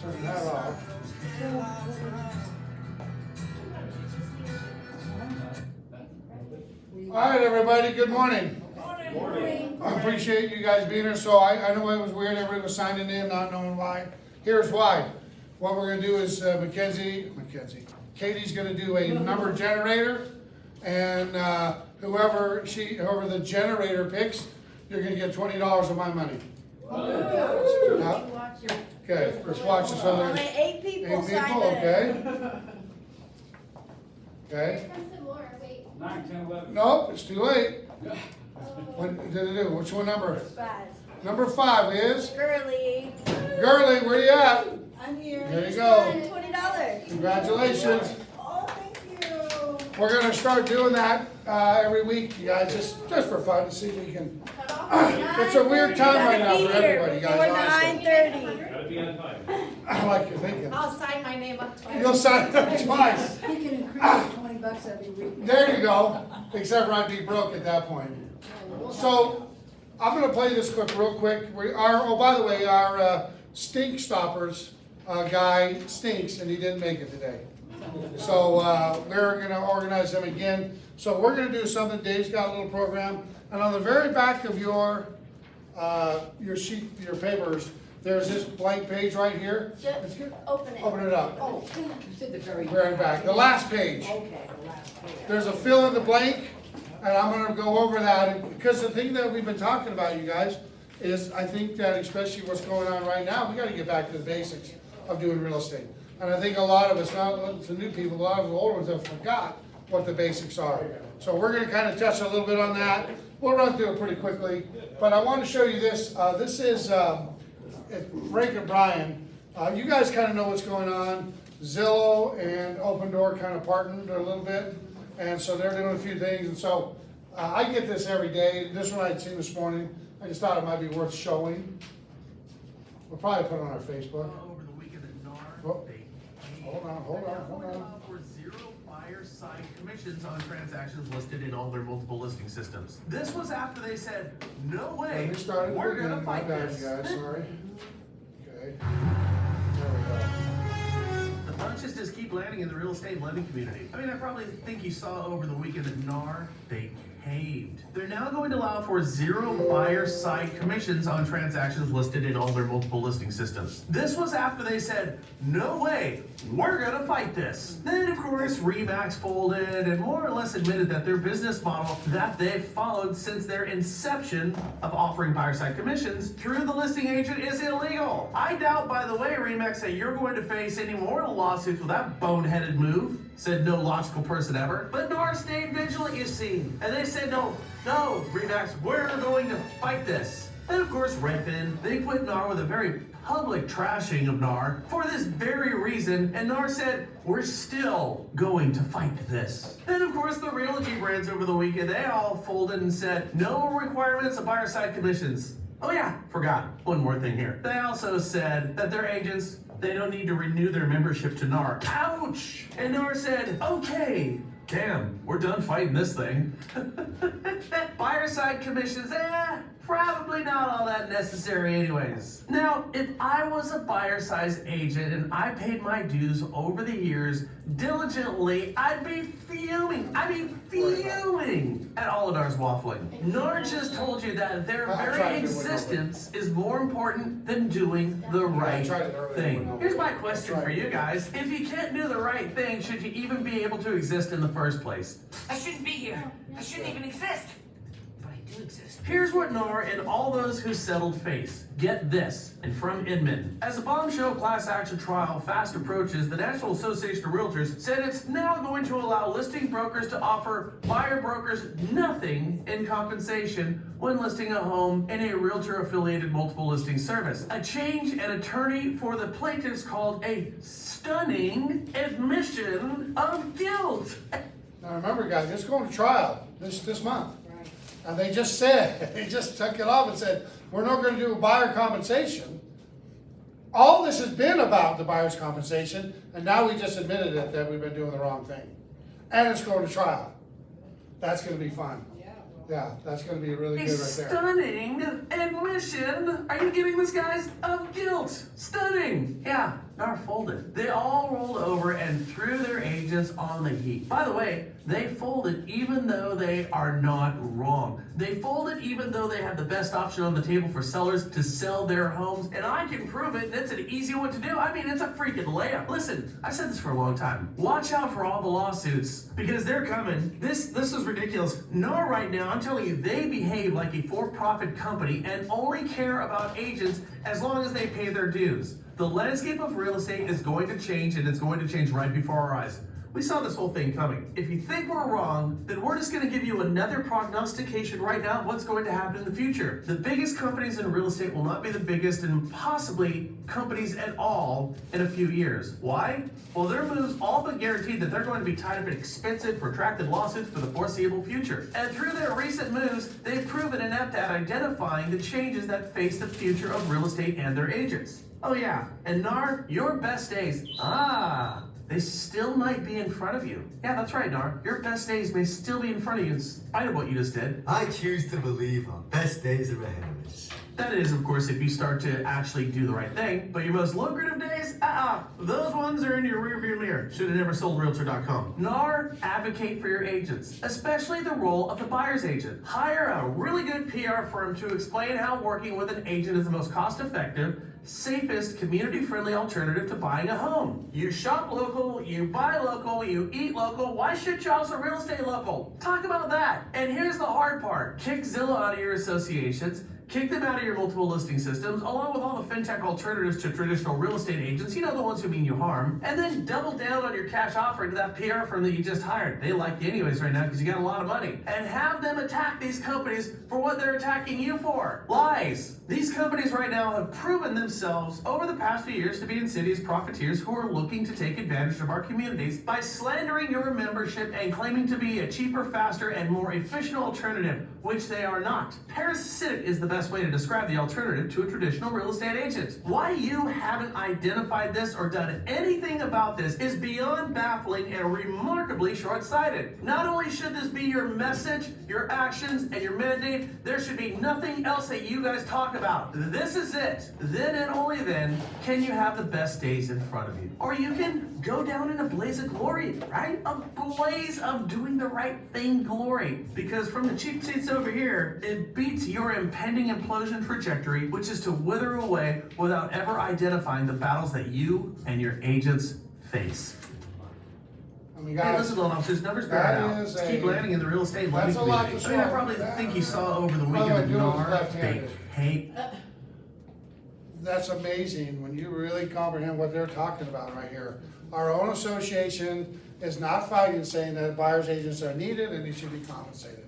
turn that off. All right, everybody, good morning. Morning. I appreciate you guys being here. So I know it was weird, everybody was signing in, not knowing why. Here's why. What we're gonna do is Katie's gonna do a number generator, and whoever the generator picks, you're gonna get $20 of my money. Yeah. Okay, let's watch this other. Only 8 people signed in. Okay. Okay. Some more, wait. 9, 10, 11. Nope, it's too late. What did it do? Which one number? 5. Number 5 is Girly. Gurley. Where you at? I'm here. There you go. $20. Congratulations. Oh, thank you. We're gonna start doing that every week, you guys, just for fun to see if we can. It's a weird time right now for everybody, guys. Honestly. 9:30. Gotta be on time. I like your thinking. I'll sign my name up twice. You'll sign it up twice. He can increase it $20 every week. There you go. Except for I'd be broke at that point. So I'm gonna play this clip real quick. Oh, by the way, our stink stoppers guy stinks, and he didn't make it today. So we're gonna organize him again. So we're gonna do something. Dave's got a little program, and on the very back of your sheet, your papers, there's this blank page right here. Just open it. Open it up. Oh, you said the very. Very back, the last page. Okay, the last page. There's a fill in the blank, and I'm gonna go over that, because the thing that we've been talking about, you guys, is I think that especially what's going on right now, we gotta get back to the basics of doing real estate. And I think a lot of us, not the new people, a lot of the older ones have forgot what the basics are. So we're gonna kind of touch a little bit on that. We'll run through it pretty quickly, but I want to show you this. This is Frank and Brian. You guys kind of know what's going on. Zillow and Open Door kind of partnered a little bit, and so they're doing a few things. And so I get this every day. This one I'd seen this morning. I just thought it might be worth showing. We'll probably put it on our Facebook. Over the weekend at NAR, Oh, they hold on. allow for 0 buyer side commissions on transactions listed in all their multiple listing systems. This was after they said, no way, Let me start at the we're gonna beginning. My fight bad, this. you guys, sorry. Okay. There we go. The punches just keep landing in the real estate lending community. I mean, I probably think you saw over the weekend at NAR, they caved. They're now going to allow for 0 buyer side commissions on transactions listed in all their multiple listing systems. This was after they said, no way, we're gonna fight this. Then of course, RE/MAX folded and more or less admitted that their business model that they've followed since their inception of offering buyer side commissions through the listing agent is illegal. I doubt, by the way, RE/MAX, that you're going to face any more lawsuits with that boneheaded move. Said no logical person ever. But NAR stayed vigilant, you see. And they said, no, RE/MAX, we're going to fight this. And of course, Redfin, they put NAR with a very public trashing of NAR for this very reason, and NAR said, we're still going to fight this. Then of course, the Realogy brands over the weekend, they all folded and said, no requirements of buyer side commissions. Oh yeah, forgot. One more thing here. They also said that their agents, they don't need to renew their membership to NAR. Ouch! And NAR said, okay, damn, we're done fighting this thing. Buyer side commissions, probably not all that necessary anyways. Now, if I was a buyer size agent and I paid my dues over the years diligently, I'd be fuming. At all of NAR's waffling. NAR just told you that their very existence is more important than doing the right thing. Here's my question for you guys. If you can't do the right thing, should you even be able to exist in the first place? I shouldn't be here. I shouldn't even exist. But I do exist. Here's what NAR and all those who settled face. Get this, and from Inman. As the bombshell class action trial fast approaches, the National Association of Realtors said it's now going to allow listing brokers to offer buyer brokers nothing in compensation when listing a home in a realtor-affiliated multiple listing service. A change an attorney for the plaintiffs called a stunning admission of guilt. Now remember, guys, it's going to trial this month. And they just said, they just took it off and said, we're not going to do a buyer compensation. All this has been about the buyer's compensation, and now we just admitted it that we've been doing the wrong thing. And it's going to trial. That's going to be fun. Yeah, that's gonna be really A good right there. stunning admission. Are you getting this, guys? Of guilt. Stunning. Yeah, NAR folded. They all rolled over and threw their agents on the heap. By the way, they folded even though they are not wrong. They folded even though they have the best option on the table for sellers to sell their homes, and I can prove it. It's an easy one to do. I mean, it's a freaking layup. Listen, I've said this for a long time. Watch out for all the lawsuits because they're coming. This is ridiculous. NAR right now, I'm telling you, they behave like a for-profit company and only care about agents as long as they pay their dues. The landscape of real estate is going to change, and it's going to change right before our eyes. We saw this whole thing coming. If you think we're wrong, then we're just gonna give you another prognostication right now of what's going to happen in the future. The biggest companies in real estate will not be the biggest and possibly companies at all in a few years. Why? Well, their moves all but guarantee that they're going to be tied up in expensive, protracted lawsuits for the foreseeable future. And through their recent moves, they've proven inept at identifying the changes that face the future of real estate and their agents. Oh yeah, and NAR, your best days, they still might be in front of you. Yeah, that's right, NAR. Your best days may still be in front of you in spite of what you just did. I choose to believe our best days are ahead of us. That is, of course, if you start to actually do the right thing. But your most lucrative days, those ones are in your rearview mirror. Should have never sold Realtor.com. NAR, advocate for your agents, especially the role of the buyer's agent. Hire a really good PR firm to explain how working with an agent is the most cost-effective, safest, community-friendly alternative to buying a home. You shop local, you buy local, you eat local. Why should you also real estate local? Talk about that. And here's the hard part. Kick Zillow out of your associations. Kick them out of your multiple listing systems, along with all the fintech alternatives to traditional real estate agents, you know, the ones who mean you harm, and then double down on your cash offering to that PR firm that you just hired. They like you anyways right now because you got a lot of money. And have them attack these companies for what they're attacking you for. Lies. These companies right now have proven themselves over the past few years to be insidious profiteers who are looking to take advantage of our communities by slandering your membership and claiming to be a cheaper, faster, and more efficient alternative, which they are not. Parasitic is the best way to describe the alternative to a traditional real estate agent. Why you haven't identified this or done anything about this is beyond baffling and remarkably short-sighted. Not only should this be your message, your actions, and your mandate, there should be nothing else that you guys talk about. This is it. Then and only then can you have the best days in front of you. Or you can go down in a blaze of glory, right? A blaze of doing the right thing glory. Because from the cheap seats over here, it beats your impending implosion trajectory, which is to wither away without ever identifying the battles that you and your agents face. I mean, Hey, guys, listen, loan officers, numbers bear that out. is Let's keep a- landing in the real estate lending that's a lot community. to I mean, I swallow. probably think you saw over the By the weekend way, of do it with NAR, they left-handed. hate. that's amazing when you really comprehend what they're talking about right here. Our own association is not fighting, saying that buyer's agents are needed and they should be compensated.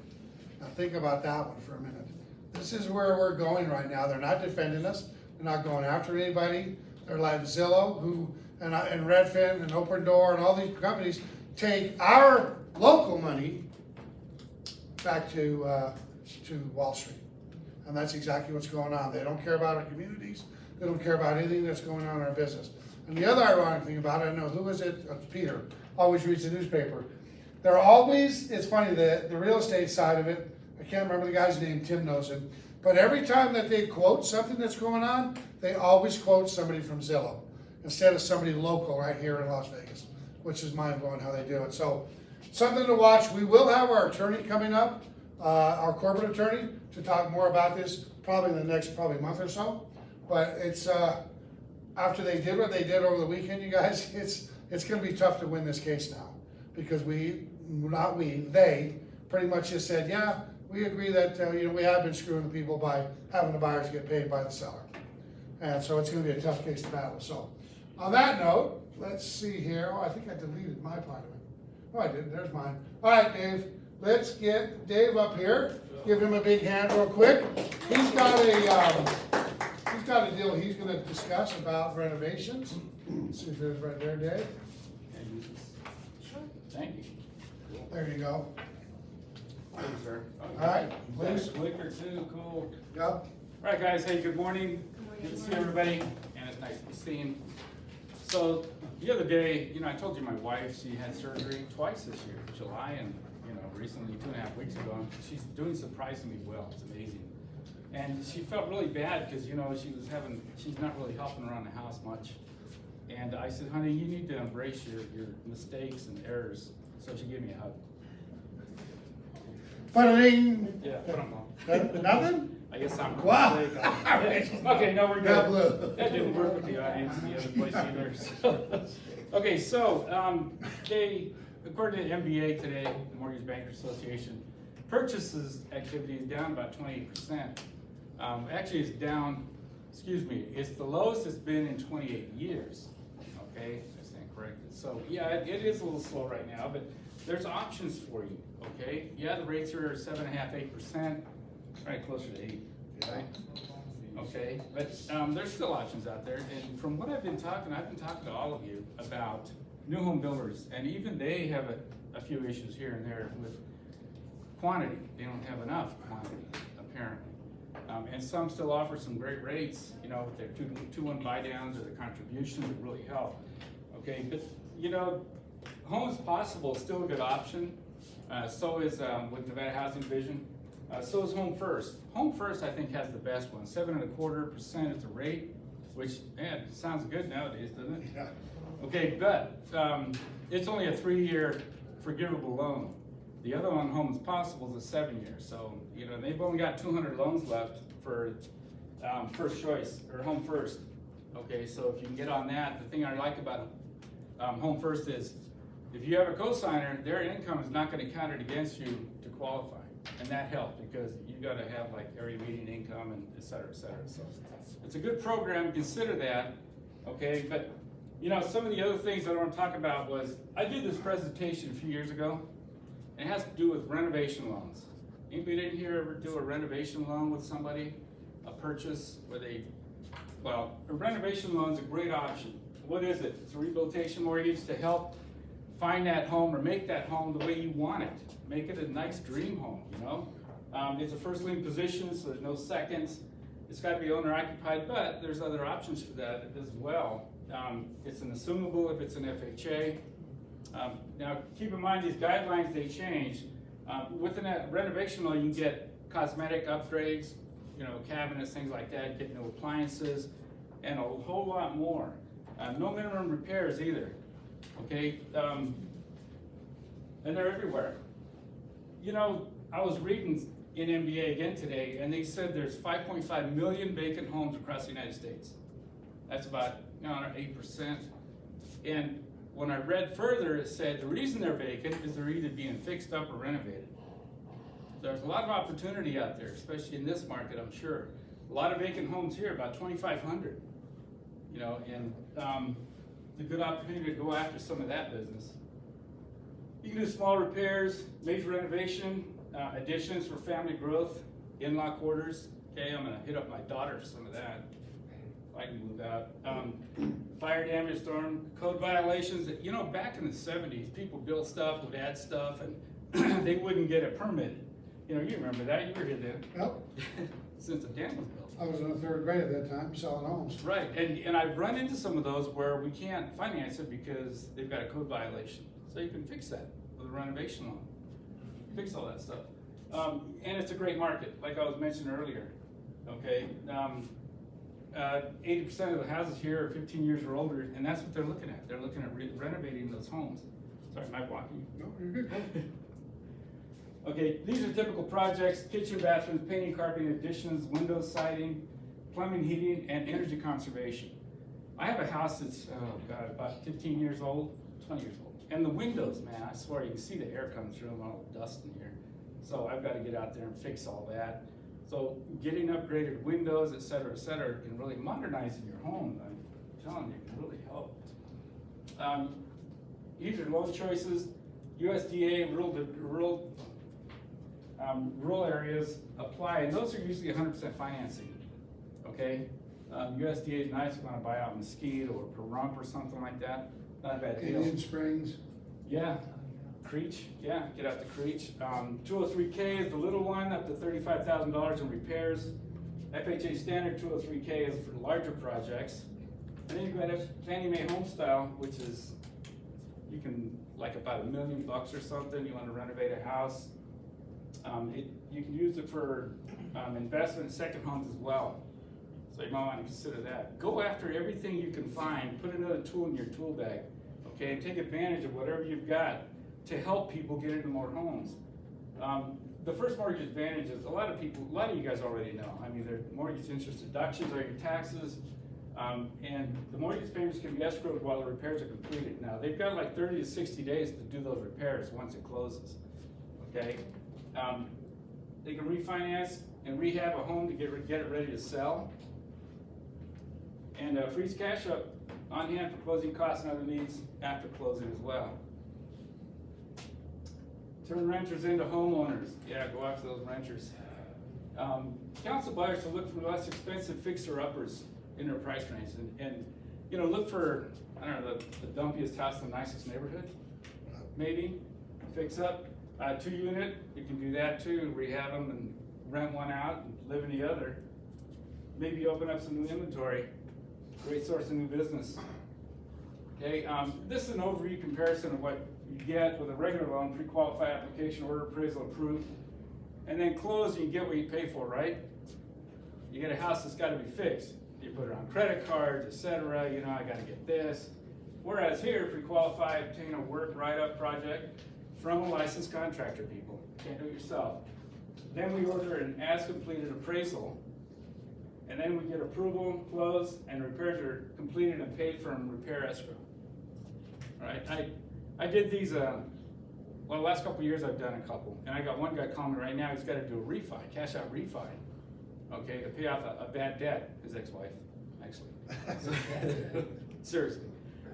Now think about that one for a minute. This is where we're going right now. They're not defending us. They're not going after anybody. They're like Zillow, and Redfin and Open Door and all these companies take our local money back to Wall Street. And that's exactly what's going on. They don't care about our communities. They don't care about anything that's going on in our business. And the other ironic thing about it, I know, who is it? It's Peter, always reads the newspaper. They're always, it's funny, the real estate side of it, I can't remember the guy's name, Tim knows it, but every time that they quote something that's going on, they always quote somebody from Zillow instead of somebody local right here in Las Vegas, which is mind-blowing how they do it. So something to watch. We will have our attorney coming up, our corporate attorney, to talk more about this probably in the next month or so. But it's after they did what they did over the weekend, you guys, it's going to be tough to win this case now because they pretty much just said, yeah, we agree that we have been screwing the people by having the buyers get paid by the seller, and so it's going to be a tough case to battle. So on that note, let's see here. Oh, I think I deleted my part of it. Oh, I didn't. There's mine. All right, Dave. Let's get Dave up here. Give him a big hand real quick. He's got a deal he's going to discuss about renovations. Let's see if it's right there, Dave. Thank you. There you go. Thank you, sir. All right, Please. please. Clicker too, cool. Yep. All right, guys, hey, good morning. Good to see everybody, and it's nice to be seen. So, the other day, I told you my wife, she had surgery twice this year, July and recently, 2.5 weeks ago, and she's doing surprisingly well. It's amazing. And she felt really bad because, she's not really helping around the house much. And I said, honey, you need to embrace your mistakes and errors. So she gave me a hug. Ba-ding. Yeah, put 'em on. Nothing? I guess I'm. Wow. Yeah. Okay, no, we're Got good. blue. That didn't work with the audience in the other place either. So. Okay, so, according to the MBA today, the Mortgage Bankers Association, purchases activity is down about 28%. Actually, it's down, it's the lowest it's been in 28 years. Okay, I stand corrected. So, yeah, it is a little slow right now, but there's options for you, okay? Yeah, the rates are 7.5%, 8%, right closer to 8, right? Okay, but there's still options out there, and from what I've been talking to all of you about new home builders, and even they have a few issues here and there with quantity. They don't have enough quantity, apparently. And some still offer some great rates, with their 2-1 buy downs or the contributions that really help. Okay, but Homes Possible is still a good option. So is with Nevada Housing Division. So is Home First. Home First, I think, has the best one. 7.25% is the rate, which, man, sounds good nowadays, doesn't it? Yeah. Okay, but it's only a 3-year forgivable loan. The other one, Homes Possible, is a 7-year. So, they've only got 200 loans left for First Choice or Home First. Okay, so if you can get on that, the thing I like about Home First is if you have a cosigner, their income is not going to count it against you to qualify. And that helps because you got to have like area median income and et cetera, et cetera. So it's a good program. Consider that. Okay, but some of the other things I want to talk about was I did this presentation a few years ago, and it has to do with renovation loans. Anybody in here ever do a renovation loan with somebody? A purchase where a renovation loan is a great option. What is it? It's a rehabilitation mortgage to help find that home or make that home the way you want it. Make it a nice dream home, It's a first lien position, so there's no seconds. It's got to be owner occupied, but there's other options for that as well. It's an assumable if it's an FHA. Now, keep in mind these guidelines, they change. With a renovation loan, you can get cosmetic upgrades, cabinets, things like that, get new appliances, and a whole lot more. No minimum repairs either, okay? And they're everywhere. I was reading in MBA again today, and they said there's 5.5 million vacant homes across the United States. That's about 8%. And when I read further, it said the reason they're vacant is they're either being fixed up or renovated. There's a lot of opportunity out there, especially in this market, I'm sure. A lot of vacant homes here, about 2,500. And it's a good opportunity to go after some of that business. You can do small repairs, major renovation, additions for family growth, in-law quarters. Okay, I'm gonna hit up my daughter for some of that. If I can move out. Fire damage, storm, code violations. Back in the 70s, people built stuff, would add stuff, and they wouldn't get it permitted. You remember that, you were here then. Yep. Since the dam was built. I was in the 3rd grade at that time, selling homes. Right, and I've run into some of those where we can't finance it because they've got a code violation. So you can fix that with a renovation loan. Fix all that stuff. And it's a great market, like I was mentioning earlier. Okay, 80% of the houses here are 15 years or older, and that's what they're looking at. They're looking at renovating those homes. Sorry, am I blocking you? No, you're good. Okay, these are typical projects: kitchen, bathrooms, painting, carpeting, additions, windows, siding, plumbing, heating, and energy conservation. I have a house that's, about 15 years old, 20 years old. And the windows, man, I swear, you can see the air coming through and all the dust in here. So I've got to get out there and fix all that. So getting upgraded windows, et cetera, can really modernize in your home. I'm telling you, it can really help. These are loan choices. USDA, rural areas apply, and those are usually 100% financing, okay? USDA is nice if you want to buy out Mesquite or Pahrump or something like that. Not a bad deal. Indian Springs. Yeah, Creech, yeah, get out to Creech. 203K is the little one, up to $35,000 in repairs. FHA standard 203K is for larger projects. And then you've got Fannie Mae Home Style, which is you can, like about $1 million or something, you wanna renovate a house. You can use it for, investment in second homes as well. So you might wanna consider that. Go after everything you can find, put another tool in your tool bag, okay? And take advantage of whatever you've got to help people get into more homes. The first mortgage advantage is a lot of you guys already know. I mean, their mortgage interest deductions are your taxes, and the mortgage payments can be escrowed while the repairs are completed. Now, they've got like 30 to 60 days to do those repairs once it closes, okay? They can refinance and rehab a home to get it ready to sell. And freeze cash up on hand for closing costs and other needs after closing as well. Turn renters into homeowners. Yeah, go after those renters. Council buyers to look for less expensive fixer-uppers in their price range, and you know, look for, I don't know, the dumpiest house in the nicest neighborhood, maybe. Fix up 2-unit, you can do that too. Rehab them and rent one out and live in the other. Maybe open up some new inventory. Great source of new business. Okay, this is an overview comparison of what you get with a regular loan, pre-qualified application, order appraisal approved, and then close and you get what you pay for, right? You get a house that's gotta be fixed. You put it on credit cards, etc. You know, I gotta get this. Whereas here, pre-qualified, obtain a work write-up project from a licensed contractor, people. Can't do it yourself. Then we order an as-completed appraisal, and then we get approval, close, and repairs are completed and paid from repair escrow. All right, I did these, well, the last couple of years I've done a couple, and I got one guy calling me right now, he's gotta do a refi, cash out refi, okay, to pay off a bad debt, his ex-wife, actually. Seriously.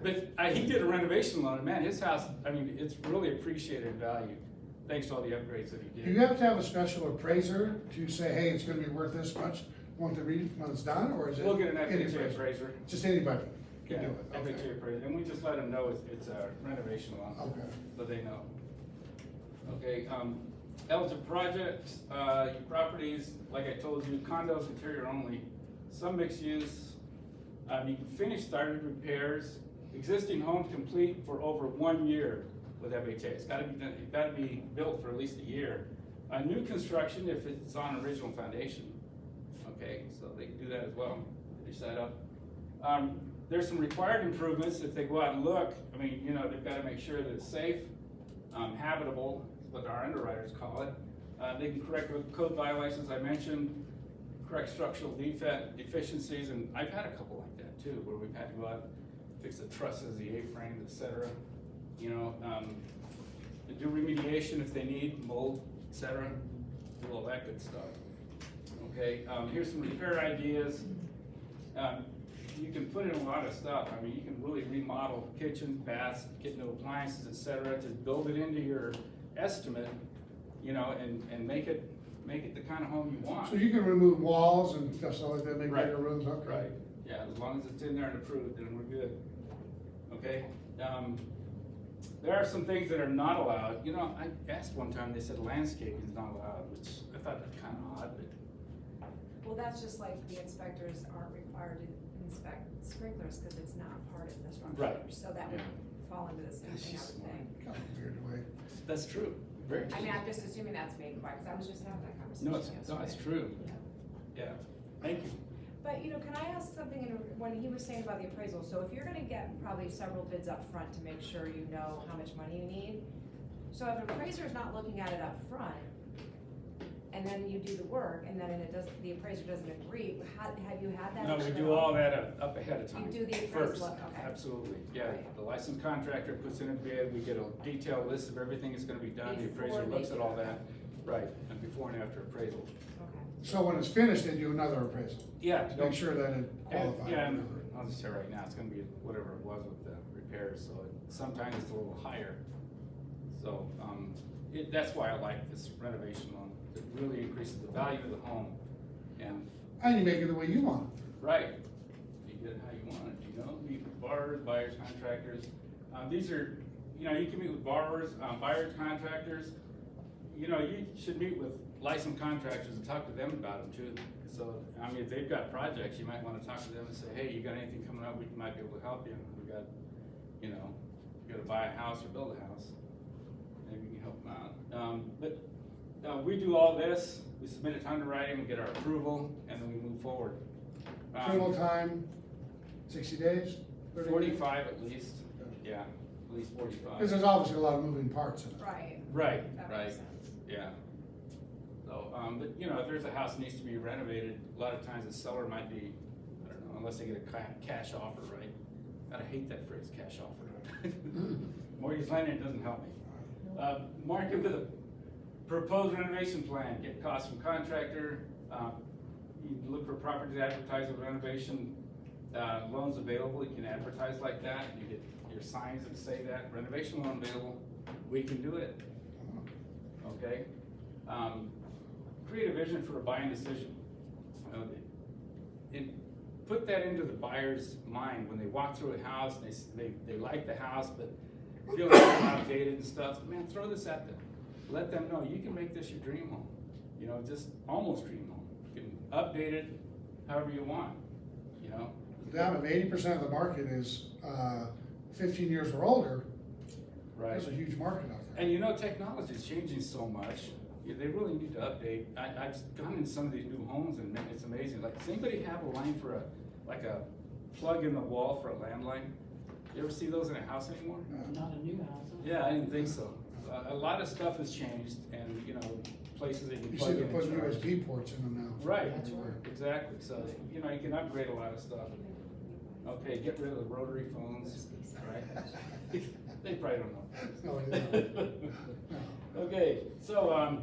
But he did a renovation loan, and man, his house, I mean, it's really appreciated in value, thanks to all the upgrades that he Do you did. have to have a special appraiser to say, hey, it's gonna be worth this much when it's done, or is it? We'll get an any FHA appraiser. Just anybody Yeah, can do it? Okay. FHA appraiser, and we just let them know it's a renovation loan. Okay. So they know. Okay, eligible projects, your properties, like I told you, condos, interior only, some mixed use. You can finish started repairs, existing homes complete for over 1 year with FHA. It's gotta be done, it's gotta be built for at least a year. New construction if it's on original foundation. Okay, so they can do that as well, finish that up. There's some required improvements if they go out and look. I mean, you know, they've gotta make sure that it's safe, habitable, is what our underwriters call it. They can correct code violations I mentioned, correct structural deficiencies, and I've had a couple like that too, where we've had to go out and fix the trusses, the A-frames, etc. You know, do remediation if they need, mold, etc. Do all that good stuff. Okay, here's some repair ideas. You can put in a lot of stuff. I mean, you can really remodel kitchens, baths, get new appliances, etc. Just build it into your estimate, you know, and make it the kind of home you want. So you can remove walls and stuff like that, make Right. bigger rooms, okay? Right, yeah, as long as it's in there and approved, then we're good. Okay, there are some things that are not allowed. You know, I asked one time, they said landscaping is not allowed, which I thought that's kind of odd, but Well, that's just like the inspectors aren't required to inspect sprinklers because it's not part of the structure. Right. So that would Yeah. fall into the same That's thing, I just would think. Kind of weird way. that's true. Very true. I mean, I'm just assuming that's made quiet, because I was just having that conversation No, yesterday. it's true. Yeah. Yeah, thank you. But, you know, can I ask something, when he was saying about the appraisal, so if you're gonna get probably several bids up front to make sure you know how much money you need, so if an appraiser is not looking at it up front, and then you do the work, and then the appraiser doesn't agree, have you had that? No, we issue do at all that up ahead of time. You do the First, appraisal, okay. absolutely, yeah. Right. The licensed contractor puts in a bid, we get a detailed list of everything that's gonna be done, the Before appraiser they looks at do all it. that. Right, and before and after appraisal. Okay. So when it's finished, they do another appraisal, Yeah. to make sure that it qualifies. Yeah, and I'll just say right now, it's gonna be whatever it was with the repairs, so sometimes it's a little higher. So, that's why I like this renovation loan. It really increases the value of the home, and, And you make it the way you want it. right, you get it how you want it, you know, meet with borrowers, buyers, contractors. These are, you know, you can meet with borrowers, buyers, contractors. You know, you should meet with licensed contractors and talk to them about them too. So, I mean, if they've got projects, you might wanna talk to them and say, hey, you got anything coming up, we might be able to help you. We got, you know, we got to buy a house or build a house, maybe we can help them out. We do all this, we submit it to underwriting, we get our approval, and then we move forward. Approval time, 60 days? 30 days? 45 at least, yeah, at least 45. Because there's obviously a lot of moving parts in it. Right. Right, That right, makes sense. yeah. So, but you know, if there's a house that needs to be renovated, a lot of times the seller might be, I don't know, unless they get a cash offer, right? I hate that phrase, cash offer. Mortgage lender doesn't help me. Market with a proposed renovation plan, get costs from contractor. You look for properties to advertise with renovation loans available, you can advertise like that. You get your signs that say that, renovation loan available, we can do it. Okay? Create a vision for a buying decision. Put that into the buyer's mind when they walk through a house and they like the house, but feel like it's outdated and stuff. Man, throw this at them. Let them know you can make this your dream home. You know, just almost dream home. You can update it however you want. You know. Damn, if 80% of the market is 15 years or older, Right. there's a huge market out there. And you know, technology is changing so much. They really need to update. I've gone in some of these new homes and man, it's amazing. Like, does anybody have a line for a plug in the wall for a landline? You ever see those in a house anymore? Not a new house. Huh? Yeah, I didn't think so. A lot of stuff has changed, and you know, places that you You plug see in they're putting and charge. USB ports in them now. Right, Everywhere. exactly. So you know, you can upgrade a lot of stuff. Okay, get rid of the rotary phones, right? They probably don't know. No, they don't. Okay, so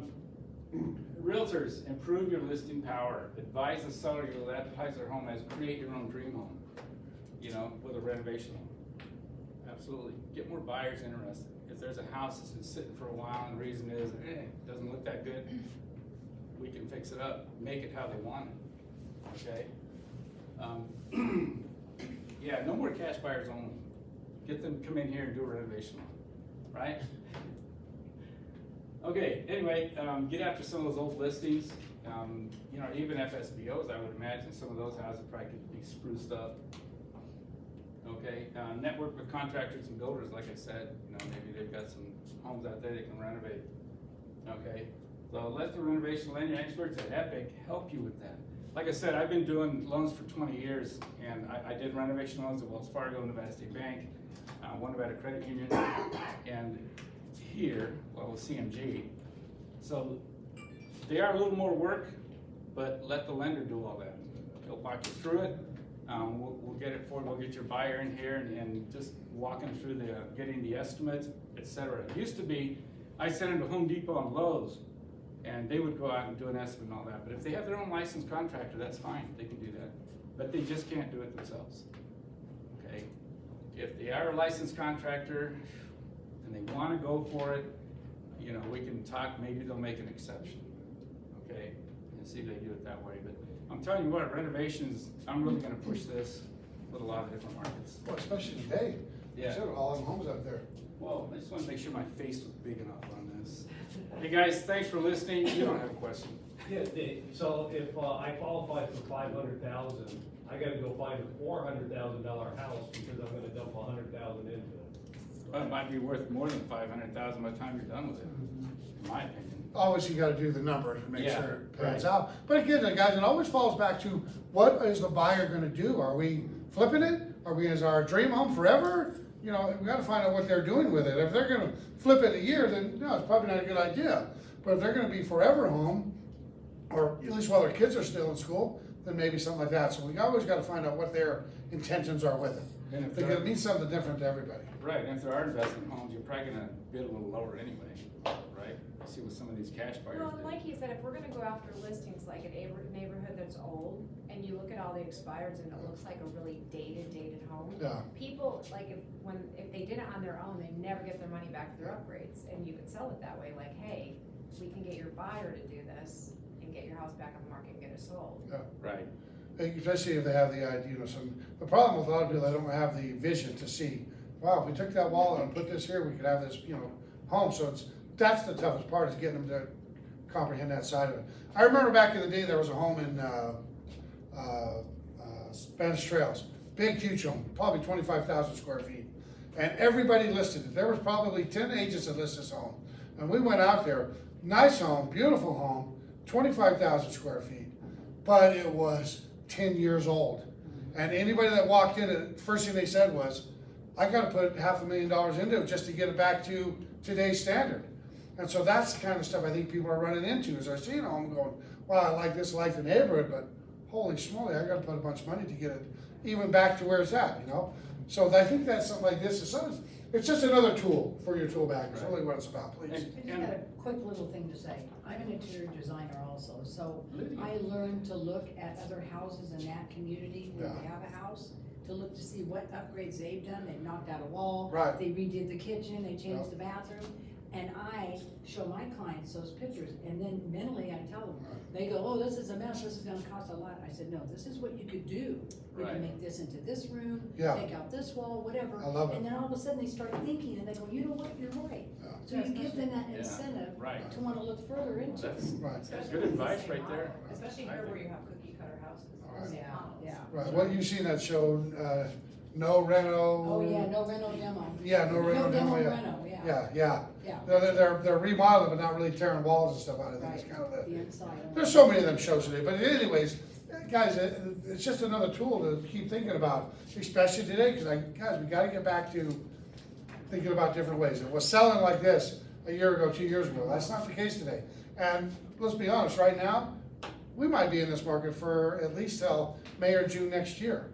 realtors, improve your listing power. Advise the seller you'll advertise their home as create your own dream home, you know, with a renovation home. Absolutely. Get more buyers interested. If there's a house that's been sitting for a while and the reason is, doesn't look that good, we can fix it up, make it how they want it, okay? Yeah, no more cash buyers only. Get them to come in here and do a renovation home, right? Okay, anyway, get after some of those old listings. You know, even FSBOs, I would imagine some of those houses probably could be spruced up. Okay, network with contractors and builders, like I said, you know, maybe they've got some homes out there they can renovate. Okay, so let the renovation lending experts at Epic help you with that. Like I said, I've been doing loans for 20 years, and I did renovation loans at Wells Fargo, Nevada State Bank, one Nevada Credit Union, and here, well, with CMG. So they are a little more work, but let the lender do all that. He'll walk you through it. We'll get it for you. We'll get your buyer in here and just walk them through getting the estimates, etc. It used to be, I sent them to Home Depot and Lowe's, and they would go out and do an estimate and all that. But if they have their own licensed contractor, that's fine. They can do that. But they just can't do it themselves. Okay? If they are a licensed contractor and they want to go for it, you know, we can talk. Maybe they'll make an exception. Okay? And see if they do it that way. But I'm telling you what, renovations, I'm really going to push this with a lot of different markets. Well, especially today. Yeah. Sure, all them homes out there. Well, I just want to make sure my face was big enough on this. Hey guys, thanks for listening. You don't have a question. Yeah, so if I qualify for 500,000, I gotta go find a $400,000 house because I'm gonna dump 100,000 into it. Well, it might be worth more than 500,000 by the time you're done with it, in my opinion. Always you gotta do the numbers and make Yeah, sure it pans right. out. But again, guys, it always falls back to, what is the buyer gonna do? Are we flipping it? Is our dream home forever? You know, we gotta find out what they're doing with it. If they're gonna flip it a year, then no, it's probably not a good idea. But if they're gonna be forever home, or at least while their kids are still in school, then maybe something like that. So we always gotta find out what their intentions are with it. And if Because it means something different to everybody. Right, and if there are investment homes, you're probably gonna bid a little lower anyway, right? See what some of these cash buyers Well, do. like he said, if we're gonna go after listings like a neighborhood that's old, and you look at all the expireds and it looks like a really dated home. Yeah. People, like if they did it on their own, they never get their money back for their upgrades, and you could sell it that way, like, hey, we can get your buyer to do this and get your house back on the market and get it sold. Yeah. Right, Especially if they have the idea, the problem with a lot of people, they don't have the vision to see, wow, if we took that wall and put this here, we could have this, home. So that's the toughest part, is getting them to comprehend that side of it. I remember back in the day, there was a home in Spanish Trails, big, huge home, probably 25,000 square feet. And everybody listed it. There was probably 10 agents that listed this home. And we went out there, nice home, beautiful home, 25,000 square feet, but it was 10 years old. And anybody that walked in, the first thing they said was, I gotta put $500,000 into it just to get it back to today's standard. And so that's the kind of stuff I think people are running into, is they're seeing a home going, wow, I like this, I like the neighborhood, but holy schmoly, I gotta put a bunch of money to get it even back to where it's at, you know? So I think that something like this is something, it's just another tool for your tool bag, it's really what it's about, please. I just got a quick little thing to say. I'm an interior designer also, so I learned to look at other houses in that community where they have a house, to look to see what upgrades they've done. They've knocked out a wall. Right. They redid the kitchen, they changed the bathroom. And I show my clients those pictures, and then mentally I tell them, they go, oh, this is a mess, this is gonna cost a lot. I said, no, this is what you could do. We Right. can make this into this room, Yeah. take out this wall, whatever. I love it. And then all of a sudden they start thinking, and they go, you know what, you're right. Yeah. So you give them that Yeah. incentive Right. to wanna look further into it. That's, Right. that's good advice right there. Especially here where you have cookie cutter houses. Right. Yeah, yeah. Right, what you've seen that show, no reno. Oh, yeah, no reno demo. Yeah, no reno No demo, demo yeah. reno, yeah. Yeah. Yeah. They're remodeling, but not really tearing walls and stuff out. I think it's Right, kind of the the, inside. there's so many of them shows today, but anyways, guys, it's just another tool to keep thinking about, especially today, because guys, we gotta get back to thinking about different ways. It was selling like this a year ago, 2 years ago, that's not the case today. And let's be honest, right now, we might be in this market for at least till May or June next year.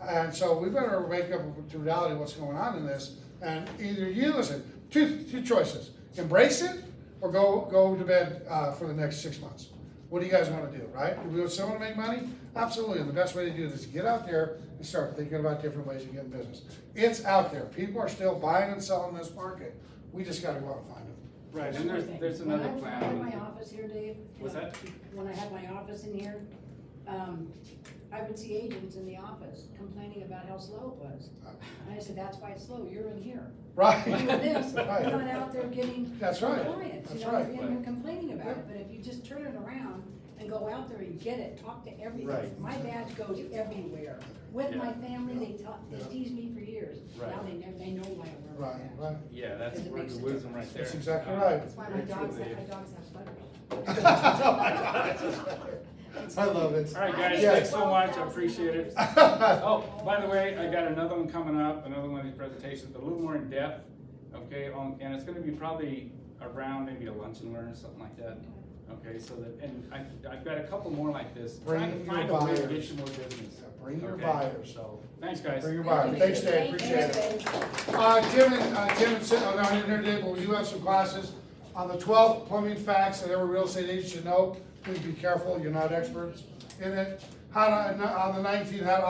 And so we better wake up to reality of what's going on in this, and either you, listen, two choices, embrace it, or go to bed for the next 6 months. What do you guys wanna do, right? Do we still wanna make money? Absolutely, and the best way to do this is get out there and start thinking about different ways of getting business. It's out there, people are still buying and selling this market, we just gotta go out and find them. Right, One and more there's, thing. there's When another I had my plan. office here, Dave. What's that? When I had my office in here, I would see agents in the office complaining about how slow it was. And I said, that's why it's slow, you're in here. Right. Doing this, you're Right. not out there getting That's right. clients, you That's know, right. and you're complaining about it, but if you just turn it around and go out there and get it, talk to everybody. Right. My badge goes everywhere. With Yeah. my family, they tease me for years. Right. Now they know why I wear my Right, badge. right. Yeah, that's Because it word makes of a wisdom right there. That's exactly right. That's why my Very dogs, true, my Dave. dogs have sweaters. I love it. All right, guys, Yeah. thanks so much, I appreciate it. Oh, by the way, I got another one coming up, another one of these presentations, a little more in depth, okay, and it's gonna be probably around maybe a lunch and learn or something like that. Okay, so that, and I've got a couple more like this, trying to Bring find your a way to buyers. get you more business. Bring your Okay? buyers. So, thanks, guys. Bring your buyers, thanks Dave, appreciate it. Tim and I'm in here today, but we do have some classes on the 12 plumbing facts that every real estate agent should know. Please be careful, you're not experts in it. How to, on the 19th, how to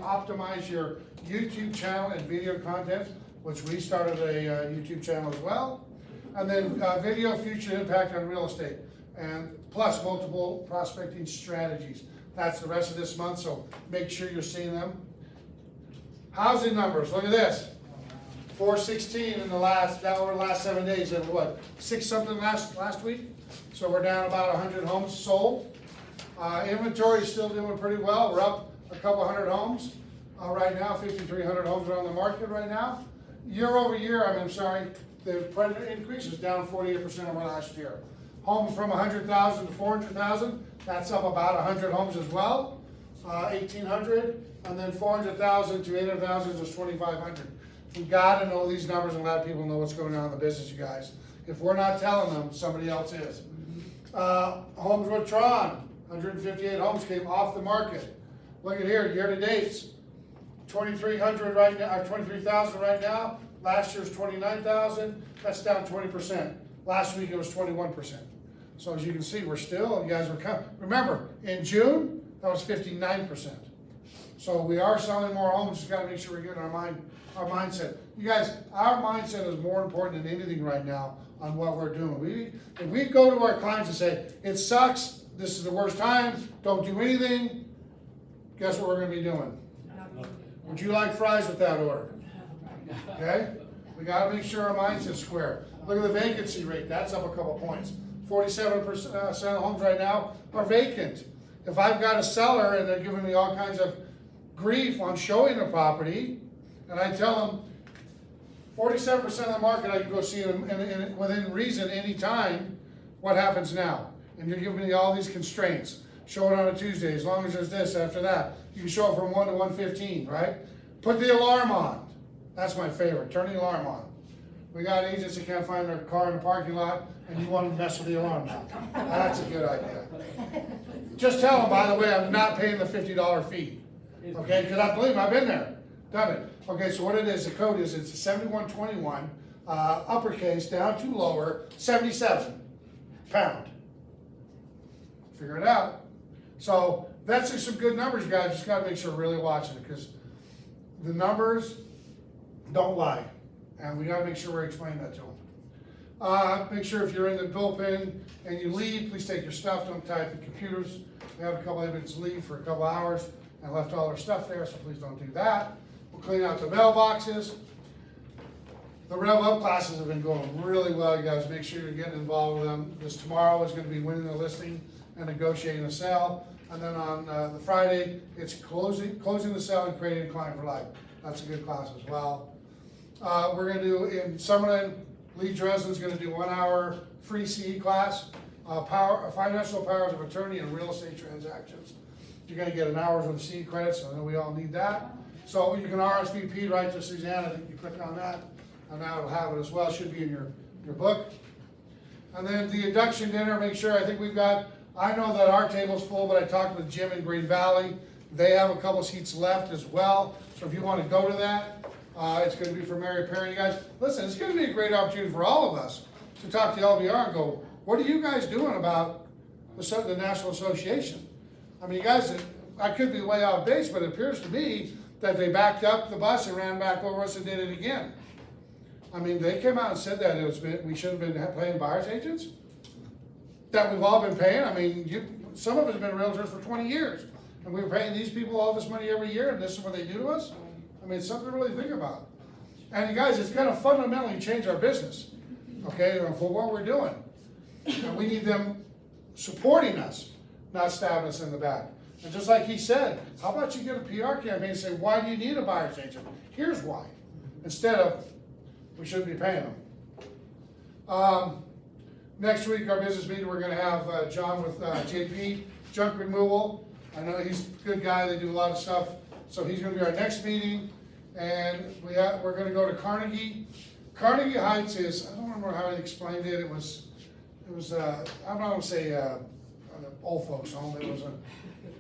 optimize your YouTube channel and video content, which we started a YouTube channel as well. And then video future impact on real estate, and plus multiple prospecting strategies. That's the rest of this month, so make sure you're seeing them. Housing numbers, look at this. 416 in the last 7 days, and what, 6 something last week? So we're down about 100 homes sold. Inventory is still doing pretty well, we're up a couple hundred homes. Right now, 5,300 homes are on the market right now. Year over year, I'm sorry, the increase is down 48% over last year. Homes from 100,000 to 400,000, that's up about 100 homes as well. 1,800, and then 400,000 to 800,000 is 2,500. We gotta know these numbers and let people know what's going on in the business, you guys. If we're not telling them, somebody else is. Homes with Tron, 158 homes came off the market. Look at here, year to dates, 2,300 right now, or 23,000 right now. Last year's 29,000, that's down 20%. Last week it was 21%. So as you can see, we're still, you guys were coming. Remember, in June, that was 59%. So we are selling more homes, just gotta make sure we're getting our mindset. You guys, our mindset is more important than anything right now on what we're doing. If we go to our clients and say, it sucks, this is the worst time, don't do anything, guess what we're gonna be doing? Would you like fries with that order? Okay? We gotta make sure our mindset's square. Look at the vacancy rate, that's up a couple points. 47% of homes right now are vacant. If I've got a seller and they're giving me all kinds of grief on showing the property, and I tell them, 47% of the market, I can go see in within reason, anytime, what happens now? And you're giving me all these constraints. Show it on a Tuesday, as long as there's this after that. You can show it from 1 to 1:15, right? Put the alarm on. That's my favorite, turn the alarm on. We got agents that can't find their car in the parking lot, and you want to mess with the alarm now. That's a good idea. Just tell them, by the way, I'm not paying the $50 fee. Okay, because I believe I've been there, done it. Okay, so what it is, the code is, it's a 7121, uppercase down to lower, 77 pound. Figure it out. So that's just some good numbers, guys. Just got to make sure we're really watching it, because the numbers don't lie, and we got to make sure we're explaining that to them. Make sure if you're in the bullpen and you leave, please take your stuff. Don't tie up the computers. We have a couple of agents leave for a couple hours and left all their stuff there, so please don't do that. We'll clean out the mailboxes. The Rev Up classes have been going really well, you guys. Make sure you're getting involved with them. This tomorrow is going to be winning the listing and negotiating the sale. And then on the Friday, it's closing the sale and creating a client for life. That's a good class as well. We're going to do in Summerlin, Lee Dresden's going to do 1 hour free CE class, financial powers of attorney and real estate transactions. You're going to get an hour's of CE credits, so I know we all need that. So you can RSVP right to Suzanne. I think you click on that, and now it'll have it as well. It should be in your book. And then the induction dinner, make sure, I think we've got, I know that our table's full, but I talked with Jim in Green Valley. They have a couple seats left as well. So if you want to go to that, it's going to be for Mary Perry. You guys, listen, it's going to be a great opportunity for all of us to talk to LVR and go, what are you guys doing about the National Association? I mean, you guys, I could be way off base, but it appears to me that they backed up the bus and ran back over us and did it again. I mean, they came out and said that we should have been paying buyer's agents, that we've all been paying. I mean, some of us have been realtors for 20 years, and we were paying these people all this money every year, and this is what they do to us? I mean, it's something to really think about. And you guys, it's gonna fundamentally change our business, okay, for what we're doing. And we need them supporting us, not stabbing us in the back. And just like he said, how about you get a PR campaign and say, why do you need a buyer's agent? Here's why. Instead of, we shouldn't be paying them. Next week, our business meeting, we're gonna have John with JP, Junk Removal. I know he's a good guy, they do a lot of stuff. So he's gonna be our next meeting. And we're gonna go to Carnegie. Carnegie Heights is, I don't remember how he explained it. It was I'm not gonna say an old folks home. It was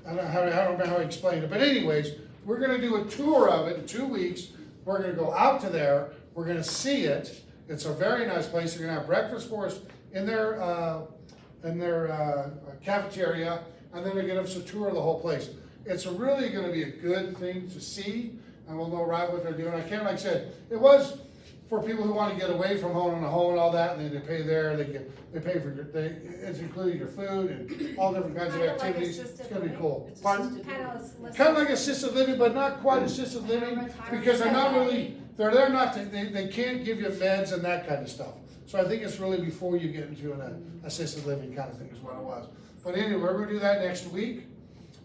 I don't remember how he explained it. But anyways, we're gonna do a tour of it in 2 weeks. We're gonna go out to there. We're gonna see it. It's a very nice place. They're gonna have breakfast for us in their cafeteria, and then they're gonna give us a tour of the whole place. It's really gonna be a good thing to see, and we'll know right what they're doing. I can't, like I said, it was for people who want to get away from home and all that, and then they pay there. They pay for it's including your food and all different kinds of activities. It's gonna be cool. Pardon? Kind of like assisted living, but not quite assisted living, because they're not really, they're there not to, they can't give you meds and that kind of stuff. So I think it's really before you get into an assisted living kind of thing is what it was. But anyway, we're gonna do that next week.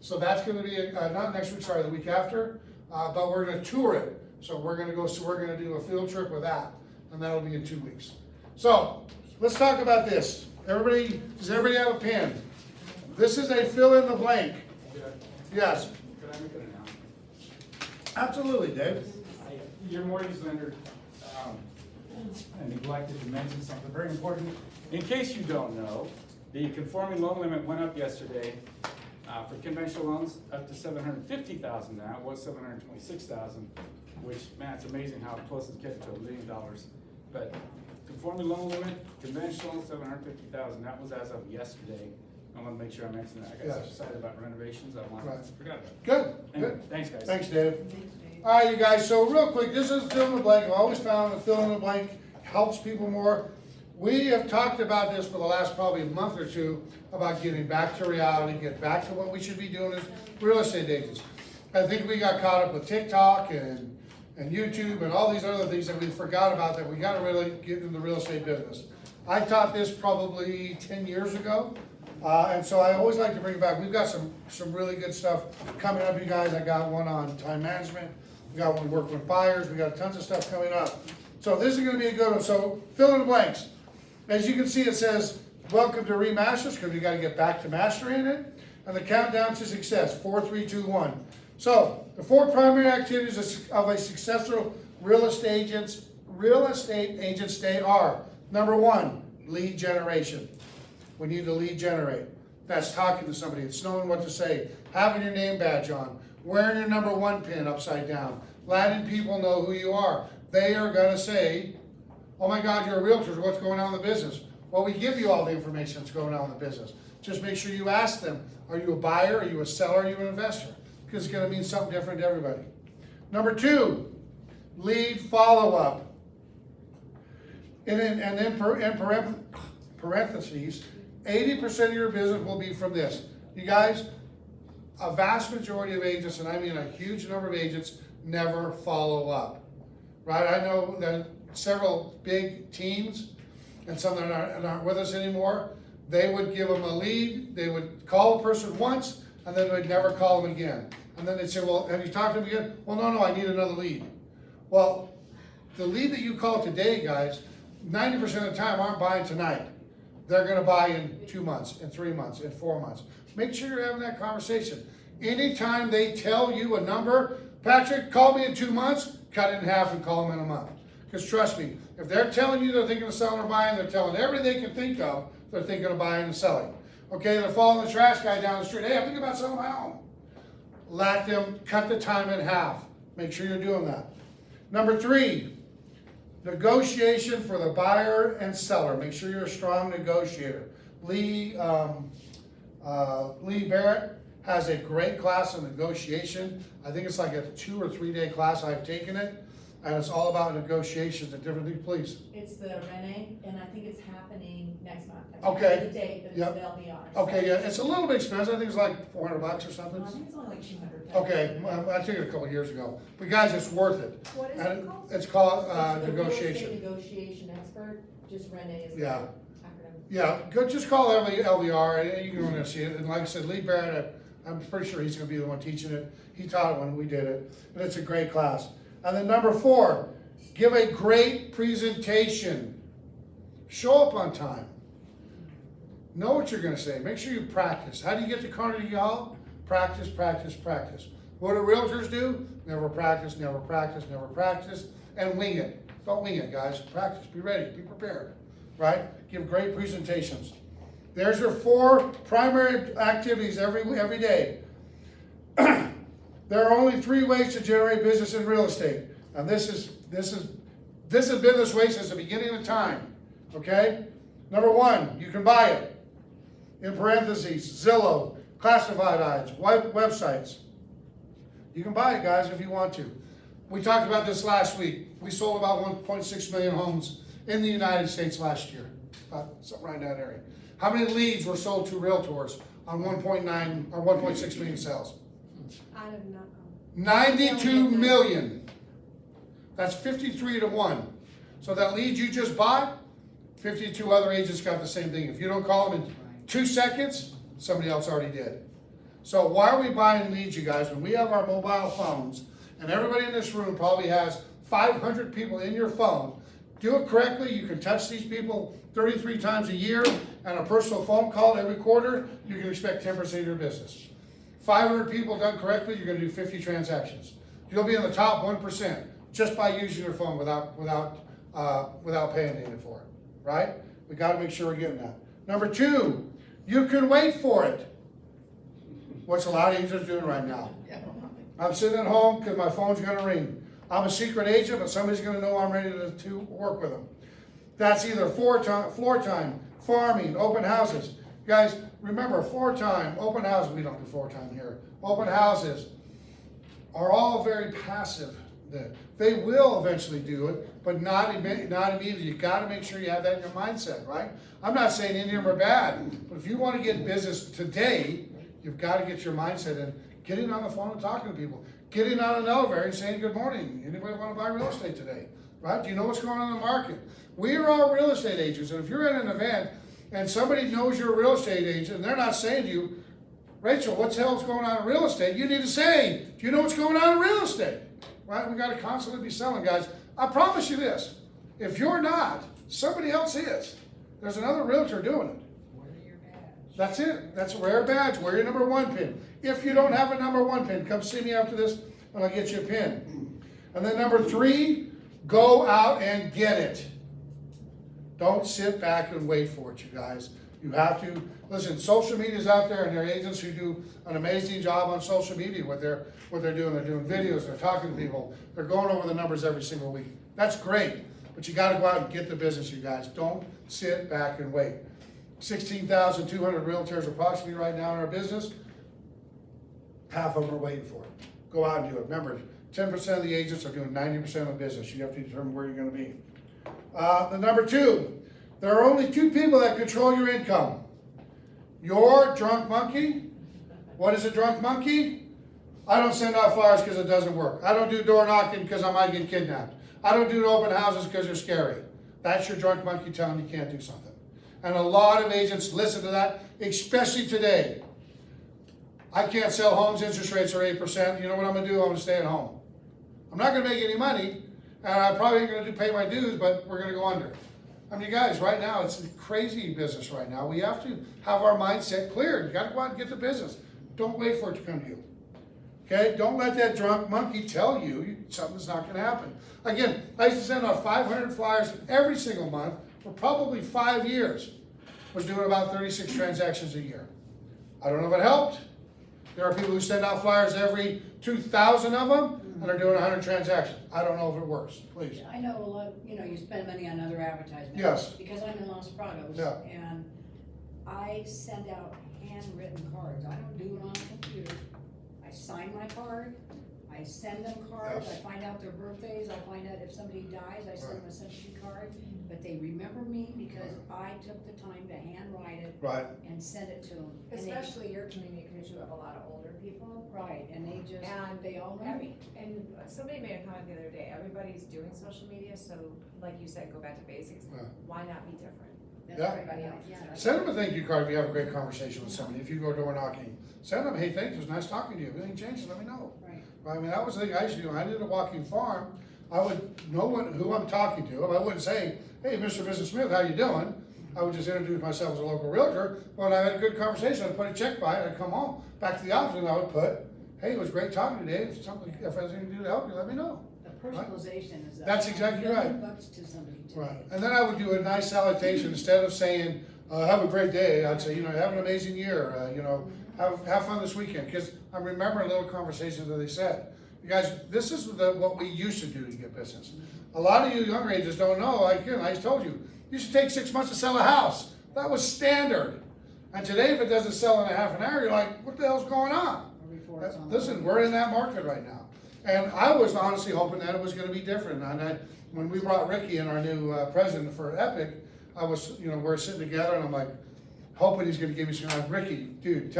So that's gonna be, not next week, sorry, the week after, but we're gonna tour it. So we're gonna do a field trip with that, and that'll be in 2 weeks. So let's talk about this. Does everybody have a pen? This is a fill in the blank. Yes. Could I make an announcement? Absolutely, Dave. Your mortgage lender neglected to mention something very important. In case you don't know, the conforming loan limit went up yesterday for conventional loans up to $750,000 now. It was $726,000, which, man, it's amazing how close it's getting to $1 million. But conforming loan limit, conventional, $750,000. That was as of yesterday. I want to make sure I mention that. I got so excited about renovations, I forgot about it. Good. Anyway, Good. thanks, guys. Thanks, Dave. All right, you guys. So real quick, this is fill in the blank. I've always found that fill in the blank helps people more. We have talked about this for the last probably month or two about getting back to reality, get back to what we should be doing as real estate agents. I think we got caught up with TikTok and YouTube and all these other things that we forgot about, that we got to really get in the real estate business. I taught this probably 10 years ago, and so I always like to bring it back. We've got some really good stuff coming up, you guys. I got one on time management. We got one working with buyers. We got tons of stuff coming up. So this is gonna be a good one, so fill in the blanks. As you can see, it says, welcome to remasters, because we gotta get back to mastering it. And the countdown to success, 4, 3, 2, 1. So, the 4 primary activities of a successful real estate agent's day are, number 1, lead generation. We need to lead generate. That's talking to somebody, it's knowing what to say, having your name badge on, wearing your number 1 pin upside down, letting people know who you are. They are gonna say, oh my God, you're a realtor, what's going on in the business? Well, we give you all the information that's going on in the business. Just make sure you ask them, are you a buyer, are you a seller, are you an investor? Because it's gonna mean something different to everybody. Number 2, lead follow-up. And then parentheses, 80% of your business will be from this. You guys, a vast majority of agents, and I mean a huge number of agents, never follow up. Right? I know that several big teams, and some that aren't with us anymore, they would give them a lead, they would call a person once, and then they'd never call them again. And then they'd say, well, have you talked to them again? Well, no, I need another lead. Well, the lead that you call today, guys, 90% of the time aren't buying tonight. They're gonna buy in 2 months, in 3 months, in 4 months. Make sure you're having that conversation. Anytime they tell you a number, Patrick, call me in 2 months, cut it in half and call them in a month. Because trust me, if they're telling you they're thinking of selling or buying, they're telling everything they can think of, they're thinking of buying and selling. Okay, they're following the trash guy down the street. Hey, I'm thinking about selling my home. Let them cut the time in half. Make sure you're doing that. Number 3, negotiation for the buyer and seller. Make sure you're a strong negotiator. Lee Barrett has a great class on negotiation. I think it's like a 2 or 3 day class. I've taken it. And it's all about negotiations and different things, please. It's the Renee, and I think it's happening next month. I Okay. can't remember the date, but it's Yep. the LBR. Okay, yeah, it's a little bit expensive. I think it's like $400 or something. I think it's only like 200. Okay, I took it a couple years ago. But guys, it's worth it. What is And it called? it's called It's the real estate negotiation. negotiation expert, just Renee is the Yeah. acronym. Yeah, go, just call LVR, and you can go and see it. And like I said, Lee Barrett, I'm pretty sure he's gonna be the one teaching it. He taught it when we did it, and it's a great class. And then number 4, give a great presentation. Show up on time. Know what you're gonna say. Make sure you practice. How do you get to Carnegie Hall? Practice, practice, practice. What do realtors do? Never practice, never practice, never practice, and wing it. Don't wing it, guys. Practice, be ready, be prepared, right? Give great presentations. There's your 4 primary activities every day. There are only 3 ways to generate business in real estate. And this has been this way since the beginning of time, okay? Number 1, you can buy it. In parentheses, Zillow, classified ads, websites. You can buy it, guys, if you want to. We talked about this last week. We sold about 1.6 million homes in the United States last year, something right in that area. How many leads were sold to realtors on 1.9 or 1.6 million sales? I do not know. 92 million. That's 53 to 1. So that lead you just bought, 52 other agents got the same thing. If you don't call them in 2 seconds, somebody else already did. So why are we buying leads, you guys? When we have our mobile phones, and everybody in this room probably has 500 people in your phone, do it correctly, you can touch these people 33 times a year, and a personal phone call every quarter, you can expect 10% of your business. 500 people done correctly, you're gonna do 50 transactions. You'll be in the top 1% just by using your phone without paying anything for it, right? We gotta make sure we're getting that. Number 2, you can wait for it. What's a lot of agents doing right now? I'm sitting at home because my phone's gonna ring. I'm a secret agent, but somebody's gonna know I'm ready to work with them. That's either floor time, farming, open houses. Guys, remember, floor time, open houses, we don't do floor time here. Open houses are all very passive. They will eventually do it, but not immediately. You gotta make sure you have that in your mindset, right? I'm not saying any of them are bad, but if you wanna get business today, you've gotta get your mindset in. Getting on the phone and talking to people. Getting on an elevator and saying, good morning, anybody wanna buy real estate today? Right? Do you know what's going on in the market? We are all real estate agents, and if you're at an event and somebody knows you're a real estate agent and they're not saying to you, Rachel, what the hell's going on in real estate? You need to say, do you know what's going on in real estate? Right? We gotta constantly be selling, guys. I promise you this, If you're not, somebody else is. There's another realtor doing it. Wear your badge. That's it. That's wear a badge. Wear your number 1 pin. If you don't have a number 1 pin, come see me after this and I'll get you a pin. And then number 3, go out and get it. Don't sit back and wait for it, you guys. You have to, listen, social media's out there and there are agents who do an amazing job on social media, what they're doing. They're doing videos, they're talking to people, they're going over the numbers every single week. That's great, but you gotta go out and get the business, you guys. Don't sit back and wait. 16,200 realtors approximately right now in our business. Half of them are waiting for it. Go out and do it. Remember, 10% of the agents are doing 90% of the business. You have to determine where you're gonna be. The number 2, there are only 2 people that control your income. Your drunk monkey. What is a drunk monkey? I don't send out flyers because it doesn't work. I don't do door knocking because I might get kidnapped. I don't do open houses because they're scary. That's your drunk monkey telling you can't do something. And a lot of agents listen to that, especially today. I can't sell homes, interest rates are 8%. You know what I'm gonna do? I'm gonna stay at home. I'm not gonna make any money, and I'm probably ain't gonna pay my dues, but we're gonna go under. I mean, you guys, right now, it's a crazy business right now. We have to have our mindset clear. You gotta go out and get the business. Don't wait for it to come to you. Okay? Don't let that drunk monkey tell you something's not gonna happen. Again, I used to send out 500 flyers every single month for probably 5 years. Was doing about 36 transactions a year. I don't know if it helped. There are people who send out flyers every 2,000 of them, and are doing 100 transactions. I don't know if it works, please. I know a lot, you spend money on other advertisements. Yes. Because I'm in Los Prados. Yeah. And I send out handwritten cards. I don't do it on a computer. I sign my card, I send them cards, Yes. I find out their birthdays, I find out if somebody dies, I send them a sympathy card. But they remember me because I took the time to handwrite it Right. and send it to them. Especially your community, because you have a lot of older people. Right, and they all know me. And somebody made a comment the other day, everybody's doing social media, so like you said, go back to basics. Yeah. Why not be different? That's Yeah. right. Everybody else is Yeah. doing. Send them a thank you card if you have a great conversation with somebody. If you go door knocking, send them, hey, thank you, it was nice talking to you. If anything changes, let me know. Right. I mean, that was the thing I used to do. When I did a walking farm, I would know who I'm talking to. I wouldn't say, hey, Mr. and Mrs. Smith, how you doing? I would just introduce myself as a local realtor. When I had a good conversation, I'd put a check by it, I'd come home, back to the office, and I would put, hey, it was great talking today. If there's anything to do to help you, let me know. The personalization is. That's exactly right. $1,000,000 to somebody today. Right, and then I would do a nice salutation. Instead of saying, have a great day, I'd say, have an amazing year, have fun this weekend, because I'm remembering little conversations that they said. You guys, this is what we used to do to get business. A lot of you younger agents don't know, I just told you, you should take 6 months to sell a house. That was standard. And today, if it doesn't sell in a half an hour, you're like, what the hell's going on? Listen, we're in that market right now. And I was honestly hoping that it was gonna be different. And when we brought Ricky in, our new president for Epic, I was, we're sitting together and I'm like, hoping he's gonna give me some, Ricky, dude,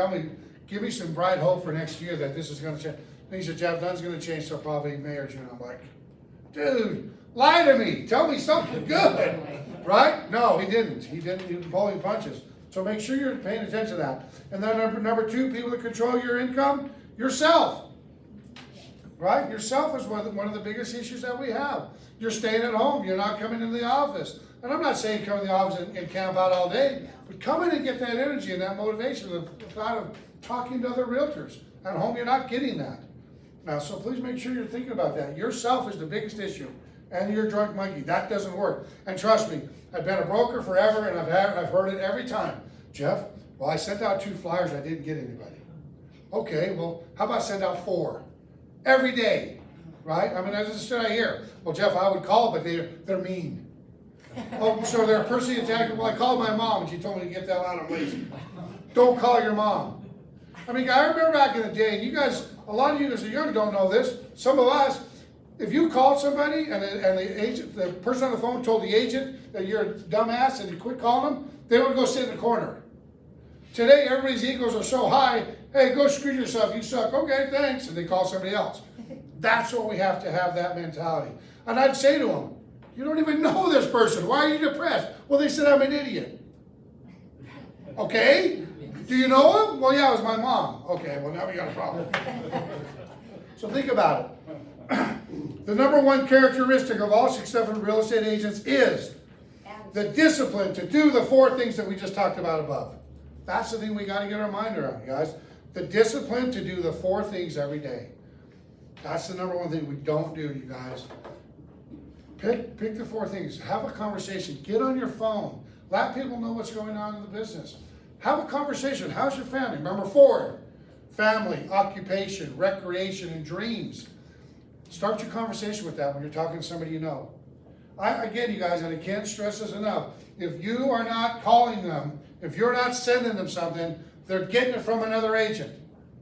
give me some bright hope for next year that this is gonna change. And he said, Jeff, nothing's gonna change till probably May or June. I'm like, dude, lie to me, tell me something good, right? No, he didn't. He was pulling punches. So make sure you're paying attention to that. And then number 2, people that control your income, yourself. Right? Yourself is one of the biggest issues that we have. You're staying at home, you're not coming into the office. And I'm not saying come in the office and camp out all day, but come in and get that energy and that motivation, the thought of talking to other realtors. At home, you're not getting that. Now, so please make sure you're thinking about that. Yourself is the biggest issue, and you're a drunk monkey. That doesn't work. And trust me, I've been a broker forever, and I've heard it every time. Jeff, well, I sent out 2 flyers, I didn't get anybody. Okay, well, how about send out 4? Every day, right? I mean, that's just what I hear. Well, Jeff, I would call, but they're mean. Oh, so they're personally attacking. Well, I called my mom, and she told me to get that out of lazy. Don't call your mom. I mean, I remember back in the day, and you guys, a lot of you guys are young don't know this. Some of us, if you called somebody and the person on the phone told the agent that you're a dumbass and you quit calling them, they would go sit in the corner. Today, everybody's egos are so high, hey, go screw yourself, you suck, okay, thanks, and they call somebody else. That's what we have to have, that mentality. And I'd say to them, you don't even know this person, why are you depressed? Well, they said I'm an idiot. Okay, do you know him? Well, yeah, it was my mom. Okay, well, now we got a problem. So think about it. The number one characteristic of all successful real estate agents is the discipline to do the 4 things that we just talked about above. That's the thing we got to get our mind around, guys. The discipline to do the 4 things every day. That's the number one thing we don't do, you guys. Pick the 4 things. Have a conversation. Get on your phone. Let people know what's going on in the business. Have a conversation. How's your family? Number 4, family, occupation, recreation, and dreams. Start your conversation with that when you're talking to somebody you know. Again, you guys, and I can't stress this enough, if you are not calling them, if you're not sending them something, they're getting it from another agent,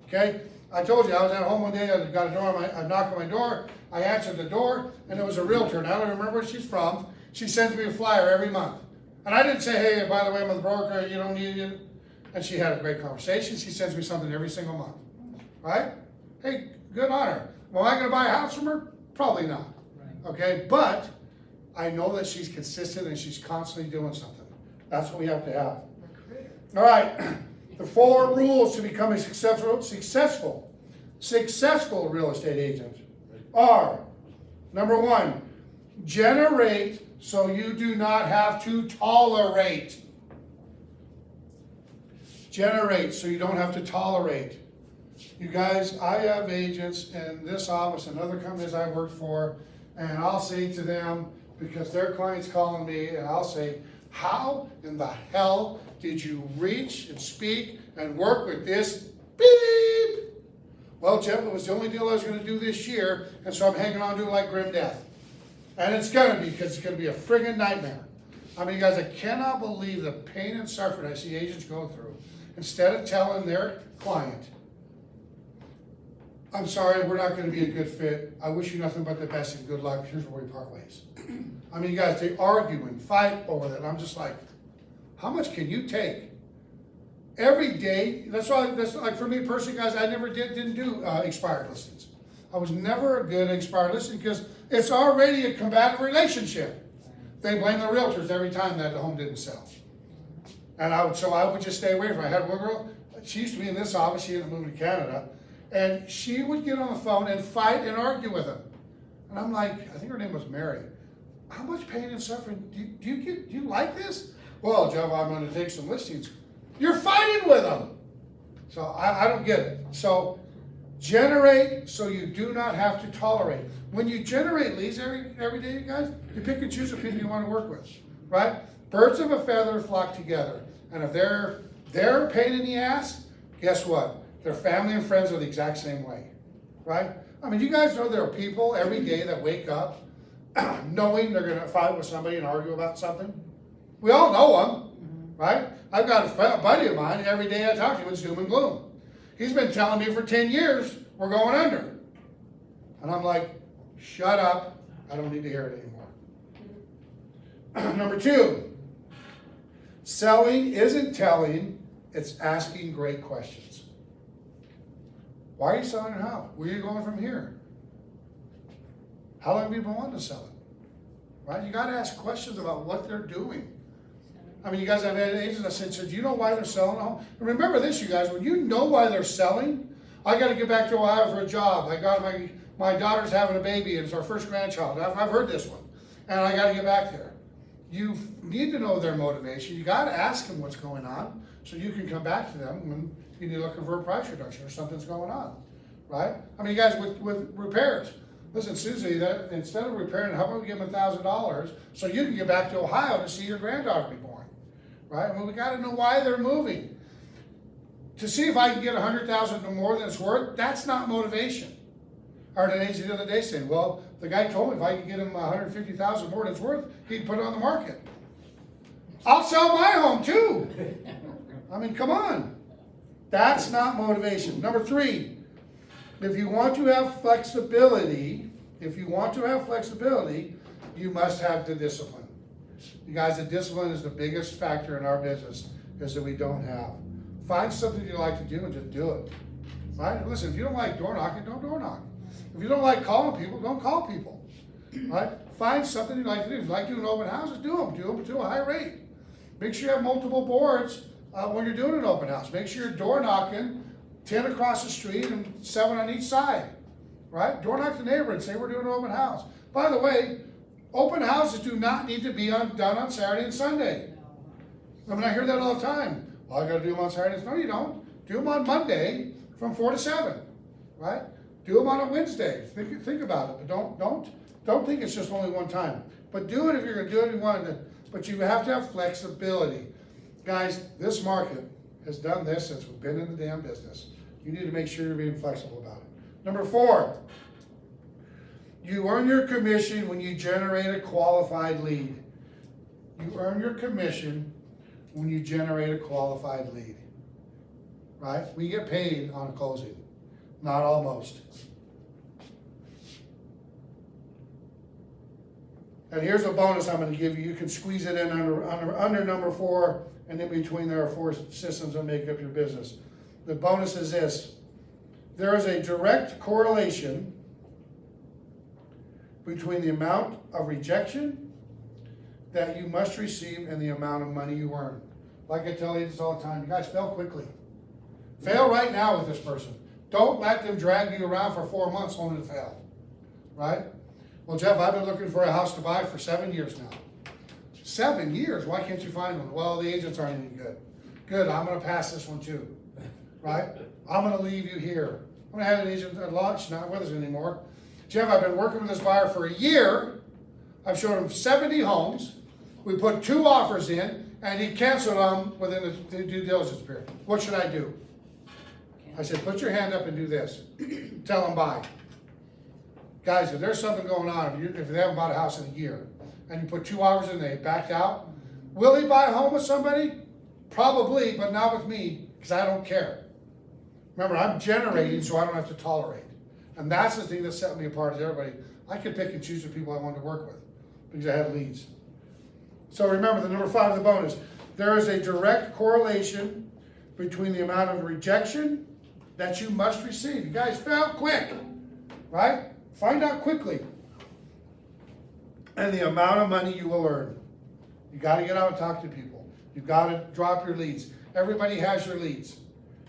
okay? I told you, I was at home one day, I got a knock on my door, I answered the door, and it was a realtor, and I don't remember where she's from. She sends me a flyer every month. And I didn't say, hey, by the way, I'm a broker, you don't need it. And she had a great conversation. She sends me something every single month, right? Hey, good on her. Well, am I going to buy a house from her? Probably not, okay? But I know that she's consistent and she's constantly doing something. That's what we have to have. All right, the 4 rules to become a successful real estate agent are, number 1, generate so you do not have to tolerate. Generate so you don't have to tolerate. You guys, I have agents in this office and other companies I work for, and I'll say to them, because their client's calling me, and I'll say, how in the hell did you reach and speak and work with this beep? Well, Jeff, it was the only deal I was going to do this year, and so I'm hanging on to it like grim death. And it's going to be, because it's going to be a friggin' nightmare. I mean, you guys, I cannot believe the pain and suffering I see agents go through. Instead of telling their client, I'm sorry, we're not going to be a good fit. I wish you nothing but the best and good luck. Here's where we part ways. I mean, you guys, they argue and fight over that. I'm just like, how much can you take? Every day, that's like for me personally, guys, I never didn't do expired listings. I was never a good expired listing because it's already a combative relationship. They blame the realtors every time that the home didn't sell. And I would just stay away from it. I had one girl, she used to be in this office, she ended up moving to Canada, and she would get on the phone and fight and argue with him. And I'm like, I think her name was Mary. How much pain and suffering do you like this? Well, Jeff, I'm going to take some listings. You're fighting with them. So I don't get it. So generate so you do not have to tolerate. When you generate leads every day, you guys, you pick and choose the people you want to work with, right? Birds of a feather flock together. And if they're a pain in the ass, guess what? Their family and friends are the exact same way, right? I mean, you guys know there are people every day that wake up knowing they're going to fight with somebody and argue about something. We all know them, right? I've got a buddy of mine, every day I talk to him, it's doom and gloom. He's been telling me for 10 years, we're going under. And I'm like, shut up, I don't need to hear it anymore. Number 2, selling isn't telling, it's asking great questions. Why are you selling your house? Where are you going from here? How long have you been wanting to sell it? Right? You got to ask questions about what they're doing. I mean, you guys have had agents that said, do you know why they're selling a home? And remember this, you guys, when you know why they're selling, I got to get back to Ohio for a job. I got my daughter's having a baby, and it's our first grandchild. I've heard this one, and I got to get back there. You need to know their motivation. You got to ask them what's going on, so you can come back to them when you're looking for a price reduction or something's going on, right? I mean, you guys, with repairs. Listen, Susie, that instead of repairing, how about we give them $1,000 so you can get back to Ohio to see your granddaughter be born, right? I mean, we got to know why they're moving. To see if I can get $100,000 more than it's worth, that's not motivation. I heard an agent the other day saying, well, the guy told me if I could get him $150,000 more than it's worth, he'd put it on the market. I'll sell my home too. I mean, come on. That's not motivation. Number 3, if you want to have flexibility, you must have the discipline. You guys, the discipline is the biggest factor in our business, is that we don't have. Find something you like to do and just do it. Right? Listen, if you don't like door knocking, don't door knock. If you don't like calling people, don't call people. Right? Find something you like to do. If you like doing open houses, do them to a high rate. Make sure you have multiple boards when you're doing an open house. Make sure you're door knocking 10 across the street and 7 on each side. right? Door knock the neighbor and say we're doing an open house. By the way, open houses do not need to be done on Saturday and Sunday. I mean, I hear that all the time. Well, I gotta do them on Saturdays. No, you don't. Do them on Monday from 4 to 7, right? Do them on a Wednesday. Think about it, but don't think it's just only one time. But do it if you're gonna do it, you want to, but you have to have flexibility. Guys, this market has done this since we've been in the damn business. You need to make sure you're being flexible about it. Number 4, you earn your commission when you generate a qualified lead. You earn your commission when you generate a qualified lead, right? We get paid on a closing, not almost. And here's a bonus I'm gonna give you. You can squeeze it in under number 4, and in between there are 4 systems that make up your business. The bonus is this. There is a direct correlation between the amount of rejection that you must receive and the amount of money you earn. Like I tell you this all the time, you guys fail quickly. Fail right now with this person. Don't let them drag you around for 4 months only to fail, right? Well, Jeff, I've been looking for a house to buy for 7 years now. 7 years? Why can't you find one? Well, the agents aren't any good. Good, I'm gonna pass this one too, right? I'm gonna leave you here. I'm gonna have an agent at lunch, not with us anymore. Jeff, I've been working with this buyer for a year. I've showed him 70 homes. We put 2 offers in, and he canceled them within the due diligence period. What should I do? I said, put your hand up and do this. Tell them buy. Guys, if there's something going on, if they haven't bought a house in a year, and you put 2 offers in, they backed out, will he buy a home with somebody? Probably, but not with me, because I don't care. Remember, I'm generating, so I don't have to tolerate. And that's the thing that set me apart as everybody. I could pick and choose the people I wanted to work with, because I had leads. So remember, the number 5 of the bonus. There is a direct correlation between the amount of rejection that you must receive. You guys fail quick, right? Find out quickly. And the amount of money you will earn. You got to get out and talk to people. You've got to drop your leads. Everybody has your leads,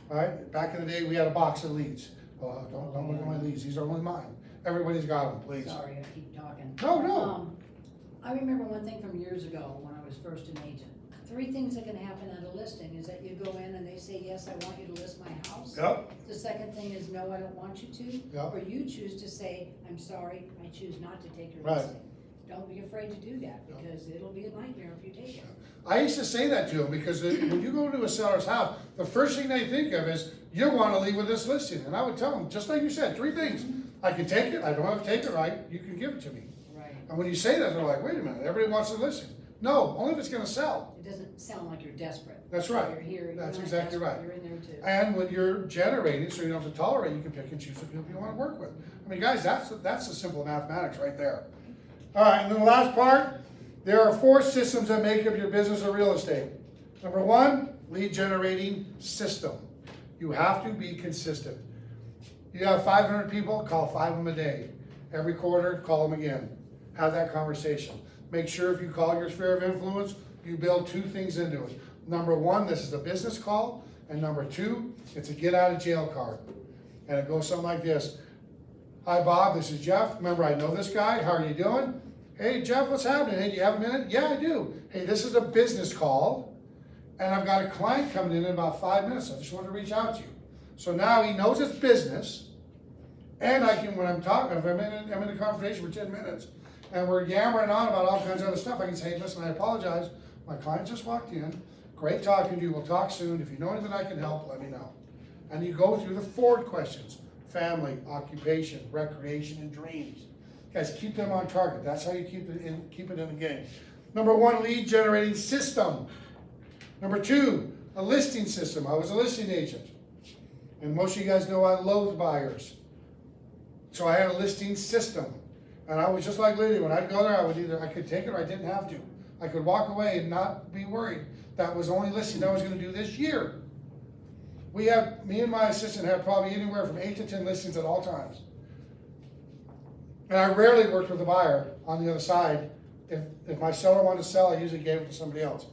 right? Back in the day, we had a box of leads. Oh, don't look at my leads. These are only mine. Everybody's got them, please. Sorry, I keep talking. No. I remember one thing from years ago when I was first an agent. 3 things that can happen at a listing is that you go in and they say, yes, I want you to list my house. Yep. The second thing is, no, I don't want you to. Yep. Or you choose to say, I'm sorry, I choose not to take your Right. listing. Don't be afraid to do that, because it'll be a nightmare if you take it. I used to say that to them, because when you go to a seller's house, the first thing they think of is, you want to leave with this listing. And I would tell them, just like you said, 3 things. I can take it, I don't have to take it, right? You can give it to me. Right. And when you say that, they're like, wait a minute, everybody wants the listing. No, only if it's gonna sell. It doesn't sound like you're desperate. That's right. You're here, you're That's not exactly desperate, right. You're in there too. And when you're generating, so you don't have to tolerate, you can pick and choose the people you want to work with. I mean, guys, that's the simple mathematics right there. All right, and then the last part, there are 4 systems that make up your business of real estate. Number 1, lead generating system. You have to be consistent. You have 500 people, call 5 of them a day. Every quarter, call them again. Have that conversation. Make sure if you call your sphere of influence, you build 2 things into it. Number 1, this is a business call. And number 2, it's a get out of jail card. And it goes something like this. Hi, Bob, this is Jeff. Remember, I know this guy. How are you doing? Hey, Jeff, what's happening? Hey, do you have a minute? Yeah, I do. Hey, this is a business call. And I've got a client coming in about 5 minutes. I just want to reach out to you. So now he knows it's business. And I can, when I'm talking, if I'm in a conversation for 10 minutes, and we're yammering on about all kinds of other stuff, I can say, hey, listen, I apologize. My client just walked in. Great talking to you. We'll talk soon. If you know anything I can help, let me know. And you go through the forward questions. Family, occupation, recreation, and dreams. Guys, keep them on target. That's how you keep it in the game. Number 1, lead generating system. Number 2, a listing system. I was a listing agent. And most of you guys know I loathe buyers. So I had a listing system. And I was just like Lydia. When I'd go there, I could take it or I didn't have to. I could walk away and not be worried. That was the only listing I was going to do this year. Me and my assistant had probably anywhere from 8 to 10 listings at all times. And I rarely worked with a buyer on the other side. If my seller wanted to sell, I usually gave it to somebody else.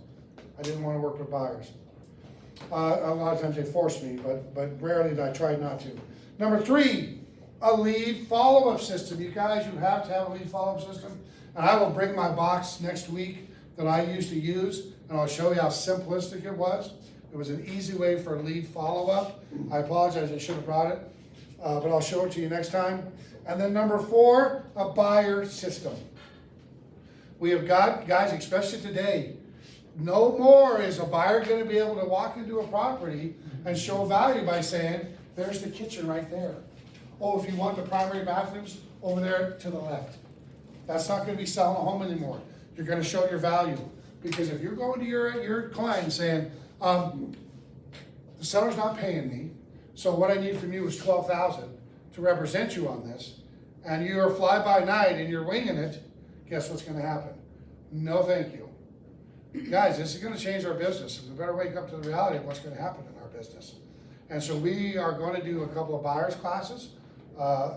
I didn't want to work with buyers. A lot of times they forced me, but rarely did I try not to. Number 3, a lead follow-up system. You guys, you have to have a lead follow-up system. And I will bring my box next week that I used to use, and I'll show you how simplistic it was. It was an easy way for a lead follow-up. I apologize, I should have brought it, but I'll show it to you next time. And then number 4, a buyer system. We have got, guys, especially today, no more is a buyer gonna be able to walk into a property and show value by saying, there's the kitchen right there. Oh, if you want the primary bathrooms, over there to the left. That's not gonna be selling a home anymore. You're gonna show your value. Because if you're going to your client saying, the seller's not paying me, so what I need from you is $12,000 to represent you on this, and you're fly-by-night and you're winging it, guess what's gonna happen? No, thank you. Guys, this is gonna change our business, and we better wake up to the reality of what's gonna happen in our business. And so we are gonna do a couple of buyers classes.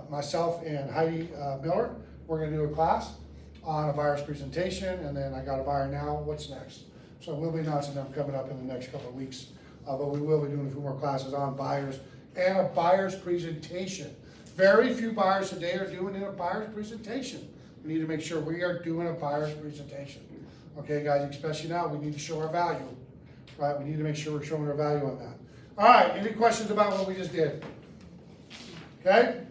Myself and Heidi Miller, we're gonna do a class on a buyer's presentation, and then I got a buyer now, what's next? So we'll be announcing them coming up in the next couple of weeks, but we will be doing a few more classes on buyers and a buyer's presentation. Very few buyers today are doing a buyer's presentation. We need to make sure we are doing a buyer's presentation. Okay, guys, especially now, we need to show our value, right? We need to make sure we're showing our value on that. All right, any questions about what we just did? Okay,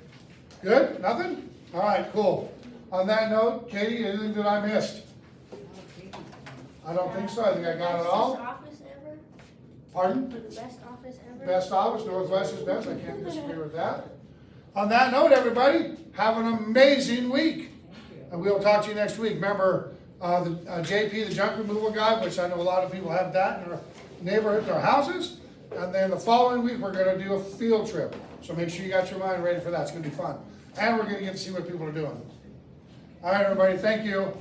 good, nothing? All right, cool. On that note, Katie, anything that I missed? I don't think so, I think I got it all. Best office ever? Pardon? For the best office ever? Best office, Northwest is best, I can't disagree with that. On that note, everybody, have an amazing week. And we'll talk to you next week. Remember, the JP, the junk removal guy, which I know a lot of people have that in their neighborhoods, their houses. And then the following week, we're gonna do a field trip. So make sure you got your mind ready for that, it's gonna be fun. And we're gonna get to see what people are doing. All right, everybody, thank you.